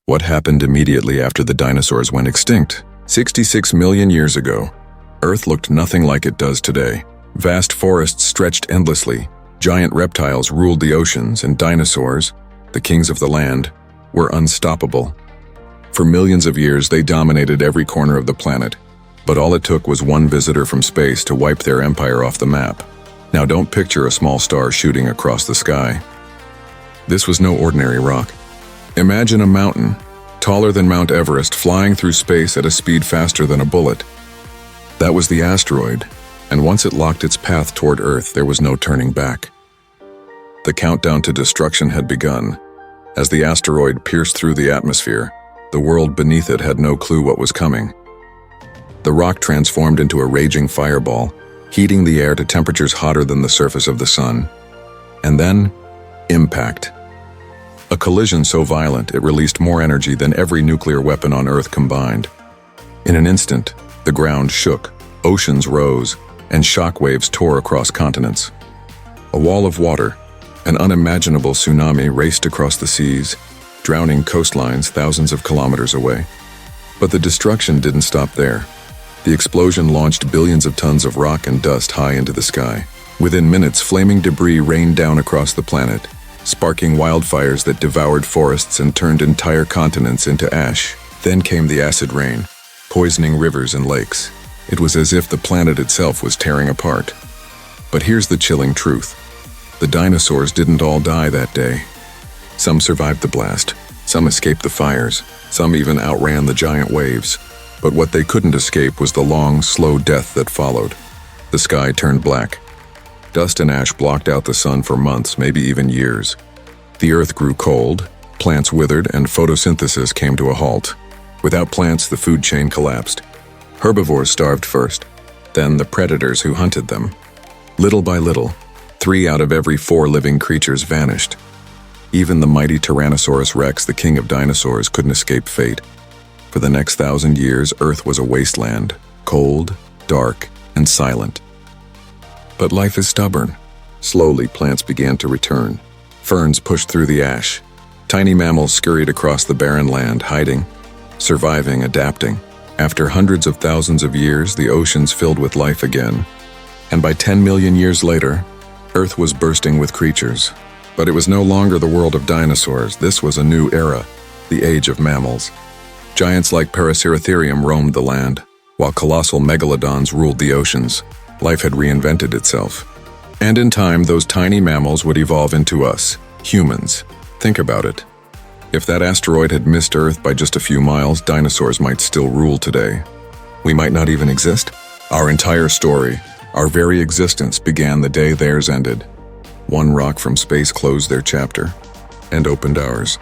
What happened immediately after the dinosaurs went extinct? 66 million years ago, Earth looked nothing like it does today. Vast forests stretched endlessly, giant reptiles ruled the oceans, and dinosaurs, the kings of the land, were unstoppable. For millions of years, they dominated every corner of the planet, but all it took was one visitor from space to wipe their empire off the map. Now don't picture a small star shooting across the sky. This was no ordinary rock. Imagine a mountain, taller than Mount Everest, flying through space at a speed faster than a bullet. That was the asteroid, and once it locked its path toward Earth, there was no turning back. The countdown to destruction had begun. As the asteroid pierced through the atmosphere, the world beneath it had no clue what was coming. The rock transformed into a raging fireball, heating the air to temperatures hotter than the surface of the sun. And then, impact. A collision so violent it released more energy than every nuclear weapon on Earth combined. In an instant, the ground shook, oceans rose, and shock waves tore across continents. A wall of water, an unimaginable tsunami, raced across the seas, drowning coastlines thousands of kilometers away. But the destruction didn't stop there. The explosion launched billions of tons of rock and dust high into the sky. Within minutes, flaming debris rained down across the planet, sparking wildfires that devoured forests and turned entire continents into ash. Then came the acid rain, poisoning rivers and lakes. It was as if the planet itself was tearing apart. But here's the chilling truth. The dinosaurs didn't all die that day. Some survived the blast, some escaped the fires, some even outran the giant waves. But what they couldn't escape was the long, slow death that followed. The sky turned black. Dust and ash blocked out the sun for months, maybe even years. The earth grew cold, plants withered, and photosynthesis came to a halt. Without plants, the food chain collapsed. Herbivores starved first, then the predators who hunted them. Little by little, 3 out of every 4 living creatures vanished. Even the mighty Tyrannosaurus Rex, the king of dinosaurs, couldn't escape fate. For the next 1,000 years, Earth was a wasteland, cold, dark, and silent. But life is stubborn. Slowly, plants began to return. Ferns pushed through the ash. Tiny mammals scurried across the barren land, hiding, surviving, adapting. After hundreds of thousands of years, the oceans filled with life again. And by 10 million years later, Earth was bursting with creatures. But it was no longer the world of dinosaurs. This was a new era, the age of mammals. Giants like Paraceratherium roamed the land, while colossal megalodons ruled the oceans. Life had reinvented itself. And in time, those tiny mammals would evolve into us, humans. Think about it. If that asteroid had missed Earth by just a few miles, dinosaurs might still rule today. We might not even exist. Our entire story, our very existence, began the day theirs ended. One rock from space closed their chapter and opened ours.